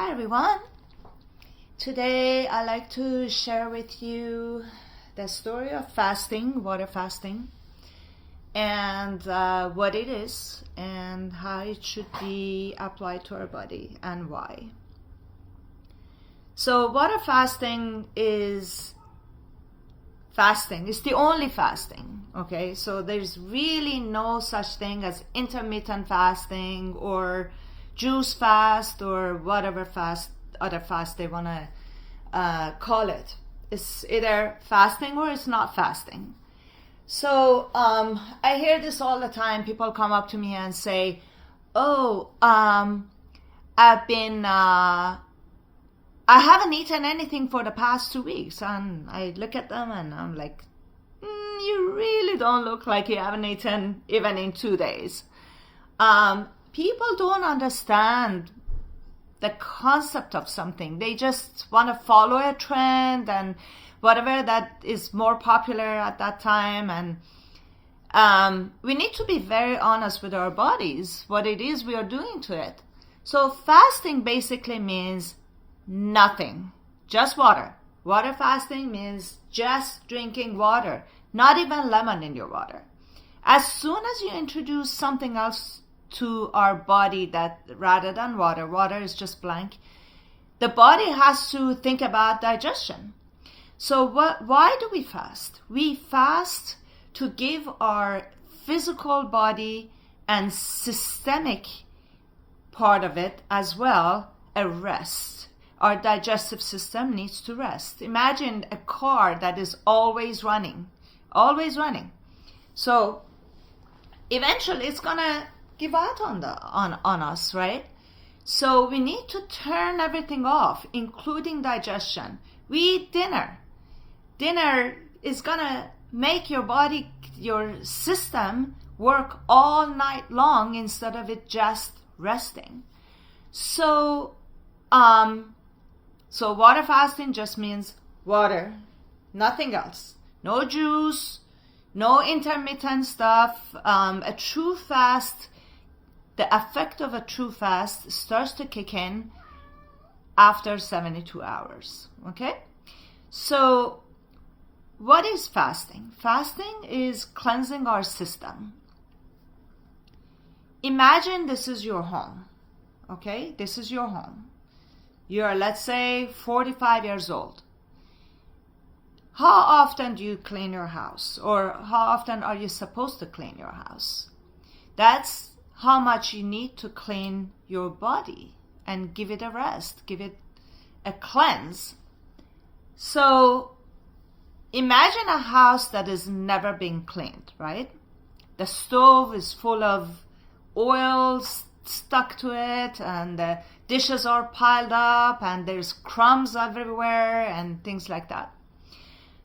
Hi everyone. Today I like to share with you the story of fasting, water fasting, and what it is and how it should be applied to our body and why. So water fasting is the only fasting, okay? So there's really no such thing as intermittent fasting or juice fast or whatever other fast they want to call it. It's either fasting or it's not fasting. So I hear this all the time. People come up to me and say, I haven't eaten anything for the past 2 weeks. And I look at them and I'm like, you really don't look like you haven't eaten even in 2 days. People don't understand the concept of something. They just want to follow a trend and whatever that is more popular at that time. And we need to be very honest with our bodies, what it is we are doing to it. So fasting basically means nothing, just water. Water fasting means just drinking water, not even lemon in your water. As soon as you introduce something else to our body that rather than water is just blank, the body has to think about digestion. So why do we fast? We fast to give our physical body and systemic part of it as well a rest. Our digestive system needs to rest. Imagine a car that is always running. So eventually it's gonna give out on us, right? So we need to turn everything off, including digestion. We eat dinner. Dinner is gonna make your body, your system work all night long instead of it just resting. So water fasting just means water, nothing else. No juice, no intermittent stuff. A true fast, the effect of a true fast starts to kick in after 72 hours, okay? So what is fasting? Fasting is cleansing our system. Imagine this is your home, okay? This is your home. You're, let's say, 45 years old. How often do you clean your house? Or how often are you supposed to clean your house? That's how much you need to clean your body and give it a rest, give it a cleanse. So imagine a house that is never been cleaned, right? The stove is full of oil stuck to it and the dishes are piled up and there's crumbs everywhere and things like that.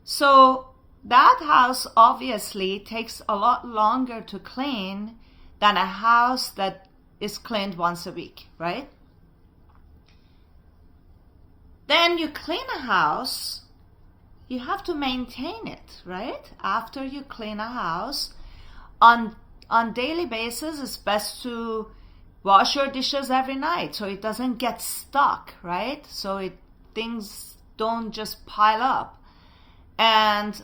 So that house obviously takes a lot longer to clean than a house that is cleaned once a week, right? Then you clean a house, you have to maintain it, right? After you clean a house, on daily basis, it's best to wash your dishes every night so it doesn't get stuck, right? So things don't just pile up. And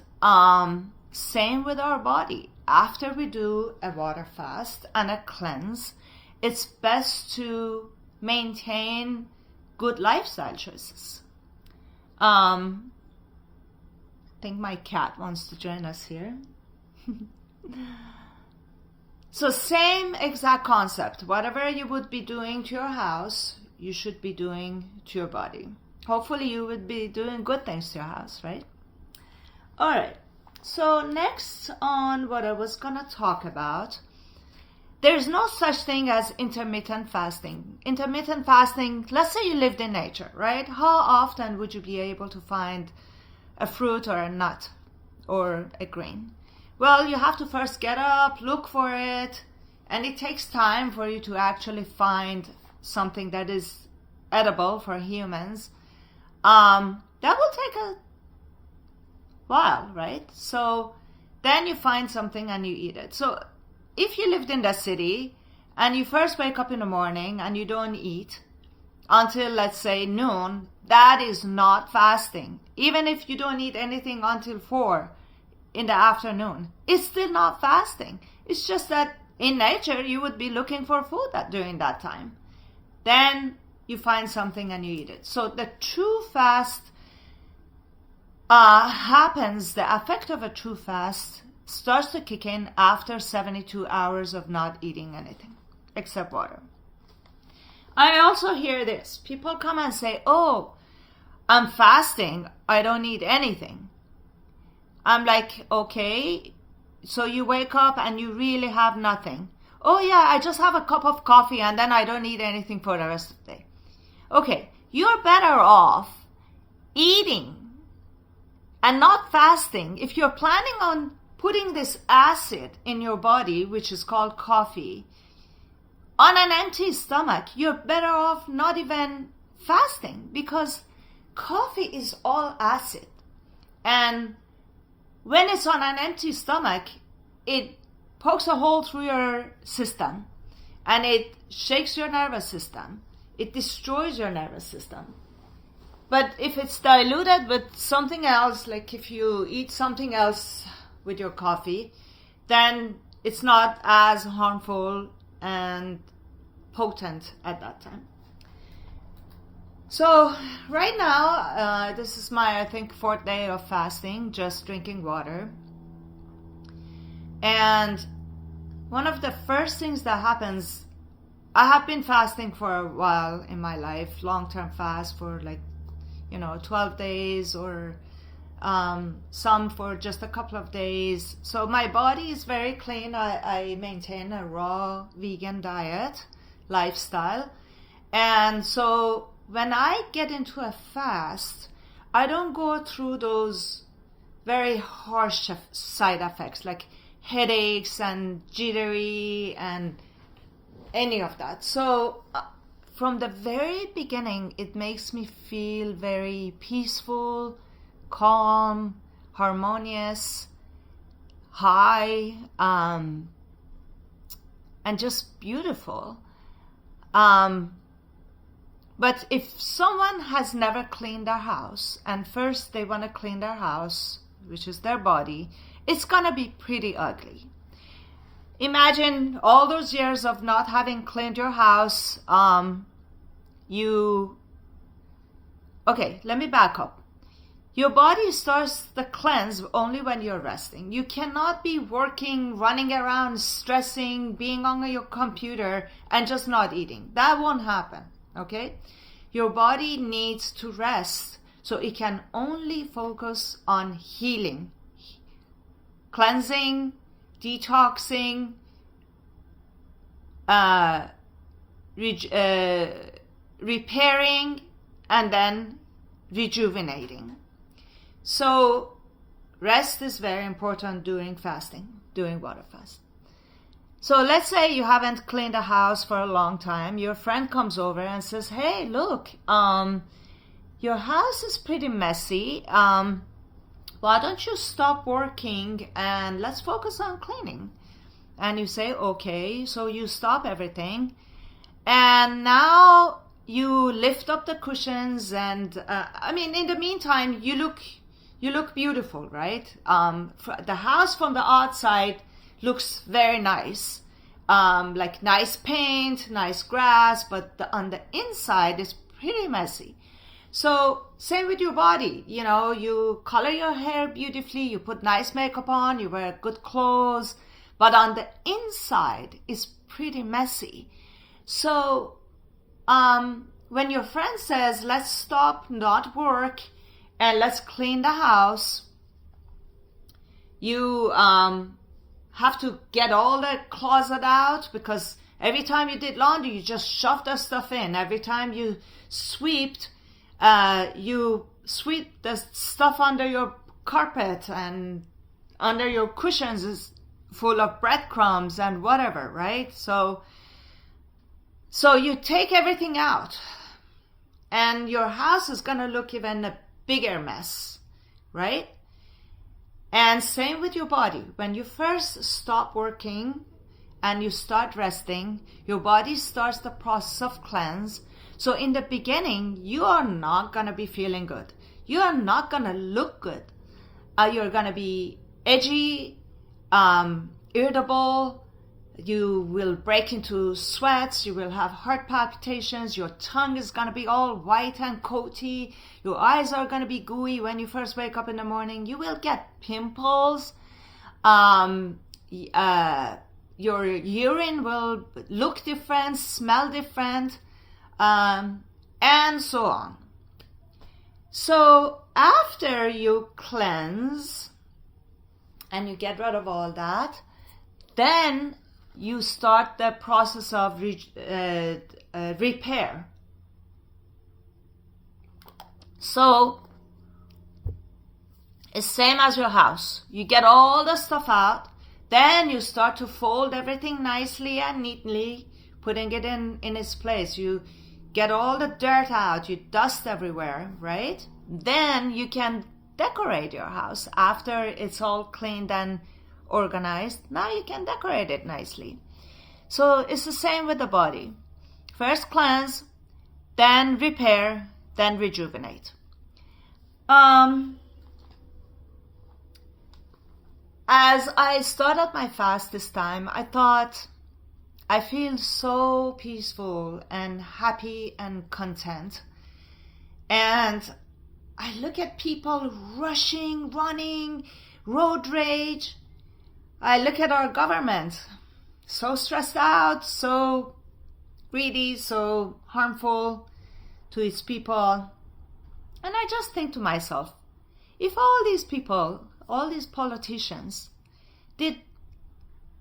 same with our body. After we do a water fast and a cleanse, it's best to maintain good lifestyle choices. I think my cat wants to join us here. So same exact concept. Whatever you would be doing to your house, you should be doing to your body. Hopefully you would be doing good things to your house, right? All right. So next on what I was going to talk about, there's no such thing as intermittent fasting. Intermittent fasting, let's say you lived in nature, right? How often would you be able to find a fruit or a nut or a grain? Well, you have to first get up, look for it, and it takes time for you to actually find something that is edible for humans. That will take a while, right? So then you find something and you eat it. So if you lived in the city and you first wake up in the morning and you don't eat, until, let's say, noon, that is not fasting. Even if you don't eat anything until 4 in the afternoon, it's still not fasting. It's just that in nature, you would be looking for food during that time. Then you find something and you eat it. So the true fast happens, the effect of a true fast starts to kick in after 72 hours of not eating anything except water. I also hear this. People come and say, oh, I'm fasting. I don't eat anything. I'm like, okay, so you wake up and you really have nothing. Oh yeah, I just have a cup of coffee and then I don't eat anything for the rest of the day. Okay, you're better off eating and not fasting. If you're planning on putting this acid in your body, which is called coffee, on an empty stomach, you're better off not even fasting, because coffee is all acid. And when it's on an empty stomach, it pokes a hole through your system and it shakes your nervous system. It destroys your nervous system. But if it's diluted with something else, like if you eat something else with your coffee, then it's not as harmful and potent at that time. So right now, this is my, I think, 4th day of fasting, just drinking water. And one of the first things that happens, I have been fasting for a while in my life, long-term fast for 12 days or some for just a couple of days. So my body is very clean. I maintain a raw vegan diet lifestyle. And so when I get into a fast, I don't go through those very harsh side effects like headaches and jittery and any of that. So from the very beginning, it makes me feel very peaceful, calm, harmonious, high, and just beautiful. But if someone has never cleaned their house, and first they want to clean their house, which is their body, it's going to be pretty ugly. Imagine all those years of not having cleaned your house. Okay, let me back up. Your body starts the cleanse only when you're resting. You cannot be working, running around, stressing, being on your computer, and just not eating. That won't happen, okay? Your body needs to rest so it can only focus on healing, cleansing, detoxing, repairing, and then rejuvenating. So rest is very important during fasting, during water fast. So let's say you haven't cleaned the house for a long time. Your friend comes over and says, hey, look, your house is pretty messy. Why don't you stop working and let's focus on cleaning? And you say, okay. So you stop everything. And now you lift up the cushions and, in the meantime, you look beautiful, right? The house from the outside looks very nice, like nice paint, nice grass, but on the inside is pretty messy. So same with your body, you color your hair beautifully, you put nice makeup on, you wear good clothes, but on the inside is pretty messy. So when your friend says, let's stop, not work, and let's clean the house, you have to get all the closet out, because every time you did laundry, you just shoved the stuff in. Every time you swept, you sweep the stuff under your carpet, and under your cushions is full of breadcrumbs and whatever, right? So you take everything out, and your house is gonna look even a bigger mess, right? And same with your body. When you first stop working and you start resting, your body starts the process of cleanse. So in the beginning, you are not going to be feeling good. You are not going to look good. You're going to be edgy, irritable. You will break into sweats. You will have heart palpitations. Your tongue is going to be all white and coaty. Your eyes are going to be gooey when you first wake up in the morning. You will get pimples. Your urine will look different, smell different, and so on. So after you cleanse and you get rid of all that, then you start the process of repair. So it's same as your house. You get all the stuff out, then you start to fold everything nicely and neatly, putting it in its place. You get all the dirt out, you dust everywhere, right? Then you can decorate your house after it's all cleaned and organized. Now you can decorate it nicely. So it's the same with the body. First cleanse, then repair, then rejuvenate. As I started my fast this time, I thought, I feel so peaceful and happy and content. And I look at people rushing, running, road rage. I look at our government, so stressed out, so greedy, so harmful to its people. And I just think to myself, if all these people, all these politicians did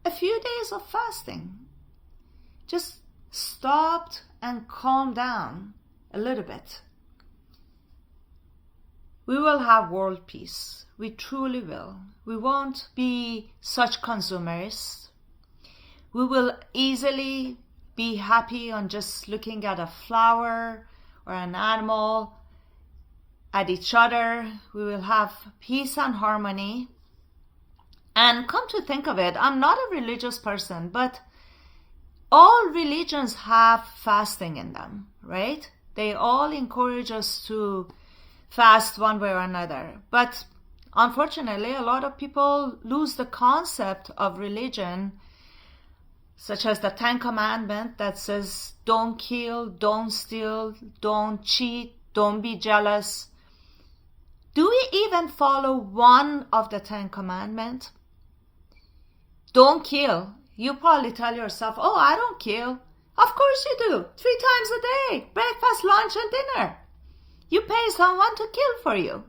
a few days of fasting, just stopped and calmed down a little bit, we will have world peace. We truly will. We won't be such consumerists. We will easily be happy on just looking at a flower or an animal, at each other. We will have peace and harmony. And come to think of it, I'm not a religious person, but all religions have fasting in them, right? They all encourage us to fast one way or another. But unfortunately, a lot of people lose the concept of religion, such as the 10 Commandments that says, don't kill, don't steal, don't cheat, don't be jealous. Do we even follow one of the 10 Commandments? Don't kill. You probably tell yourself, oh, I don't kill. Of course you do. 3 times a day. Breakfast, lunch, and dinner. You pay someone to kill for you.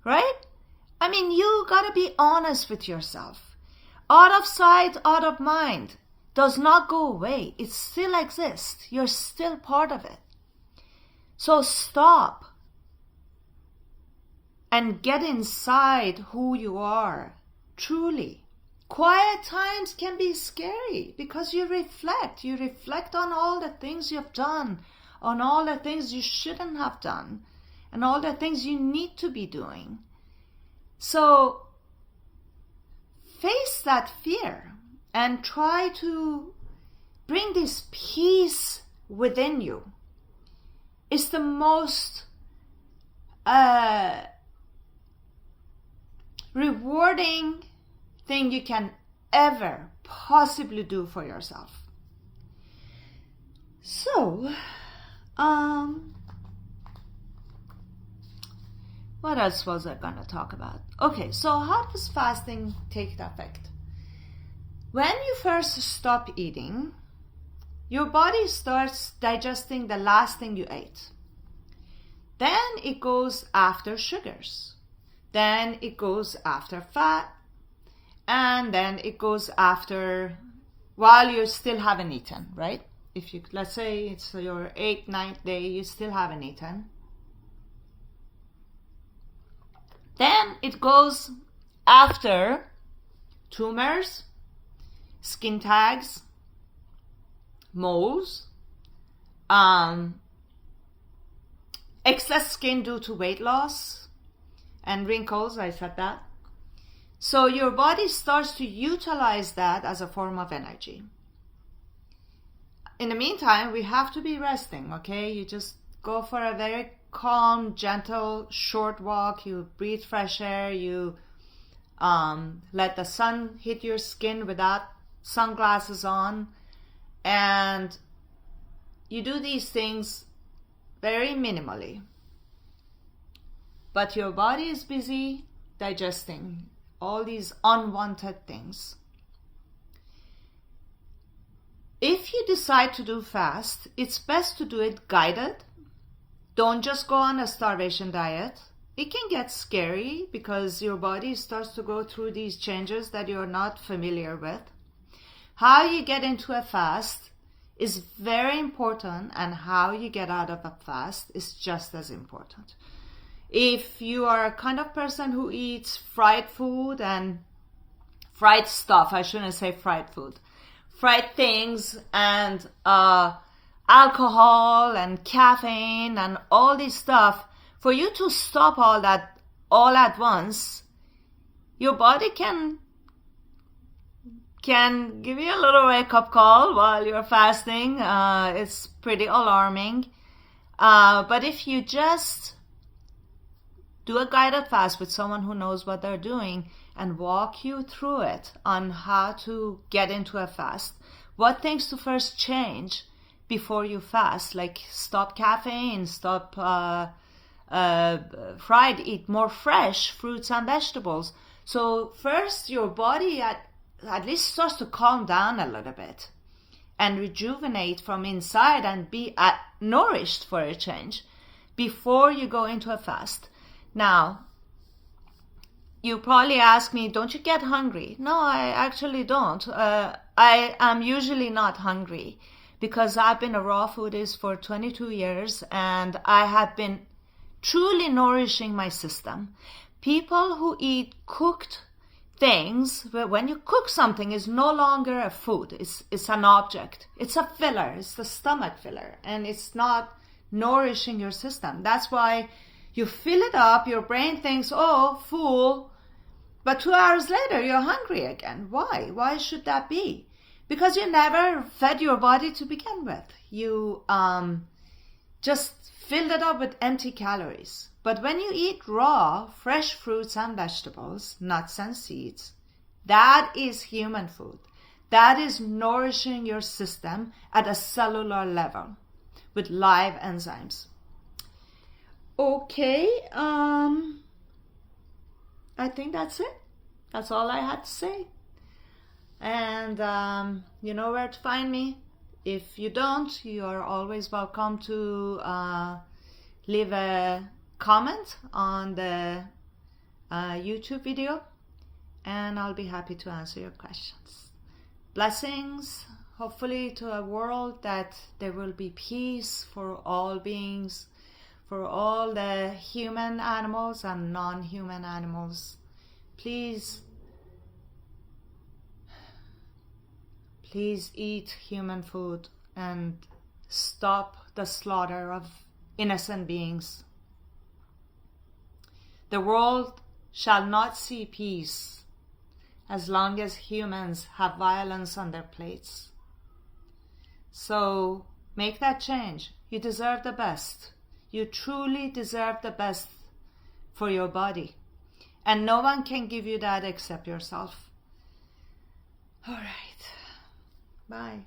Right? I mean, you gotta be honest with yourself. Out of sight, out of mind does not go away. It still exists. You're still part of it. So stop and get inside who you are, truly. Quiet times can be scary because you reflect on all the things you've done, on all the things you shouldn't have done, and all the things you need to be doing. So face that fear and try to bring this peace within you. It's the most rewarding thing you can ever possibly do for yourself. So, what else was I going to talk about? Okay, so how does fasting take effect? When you first stop eating, your body starts digesting the last thing you ate. Then it goes after sugars. Then it goes after fat. And then it goes after, while you still haven't eaten, right? If you, let's say it's your 8th, 9th day, you still haven't eaten. Then it goes after tumors, skin tags, moles, excess skin due to weight loss, and wrinkles, I said that. So your body starts to utilize that as a form of energy. in the meantime, we have to be resting, okay? You just go for a very calm, gentle, short walk. You breathe fresh air. You let the sun hit your skin without sunglasses on. And you do these things very minimally. But your body is busy digesting all these unwanted things. If you decide to do fast, it's best to do it guided. Don't just go on a starvation diet. It can get scary because your body starts to go through these changes that you're not familiar with. How you get into a fast is very important, and how you get out of a fast is just as important. If you are a kind of person who eats fried food and fried stuff, I shouldn't say fried food, fried things and alcohol and caffeine and all this stuff, for you to stop all that all at once, your body can give you a little wake-up call while you're fasting. It's pretty alarming. But if you just do a guided fast with someone who knows what they're doing and walk you through it on how to get into a fast, what things to first change before you fast, like stop caffeine, stop fried, eat more fresh fruits and vegetables. So first your body at least starts to calm down a little bit and rejuvenate from inside and be nourished for a change before you go into a fast. Now, you probably ask me, don't you get hungry? No, I actually don't. I am usually not hungry because I've been a raw foodist for 22 years and I have been truly nourishing my system. People who eat cooked things, when you cook something, is no longer a food. It's an object. It's a filler. It's the stomach filler, and it's not nourishing your system. That's why you fill it up, your brain thinks, oh, full, but 2 hours later you're hungry again. Why? Why should that be? Because you never fed your body to begin with. You just filled it up with empty calories. But when you eat raw, fresh fruits and vegetables, nuts and seeds, that is human food. That is nourishing your system at a cellular level with live enzymes. Okay, I think that's it. That's all I had to say. And you know where to find me. If you don't, you are always welcome to leave a comment on the YouTube video, and I'll be happy to answer your questions. Blessings, hopefully to a world that there will be peace for all beings, for all the human animals and non-human animals. Please eat human food and stop the slaughter of innocent beings. The world shall not see peace as long as humans have violence on their plates. So make that change. You deserve the best. You truly deserve the best for your body. And no one can give you that except yourself. All right. Bye.